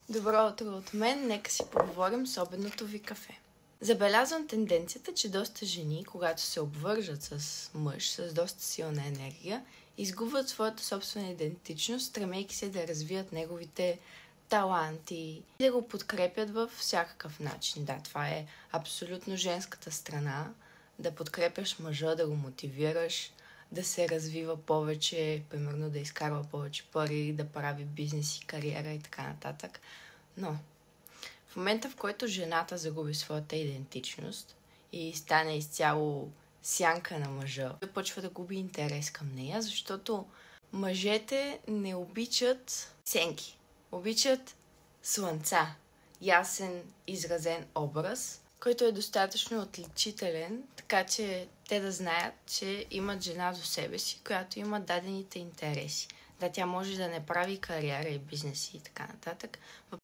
Добро утро от мен, нека си поговорим с обедното ви кафе. Забелязвам тенденцията, че доста жени, когато се обвържат с мъж, с доста силна енергия, изгубват своята собствена идентичност, стремейки се да развият неговите таланти и да го подкрепят във всякакъв начин. Да, това е абсолютно женската страна, да подкрепяш мъжа, да го мотивираш, да се развива повече, примерно да изкарва повече пари, да прави бизнес и кариера и така нататък. Но в момента, в който жената загуби своята идентичност и стане изцяло сянка на мъжа, той почва да губи интерес към нея, защото мъжете не обичат сенки. Обичат слънца, ясен, изразен образ, който е достатъчно отличителен, така че те да знаят, че имат жена до себе си, която има дадените интереси. Да, тя може да не прави кариера и бизнес и така нататък,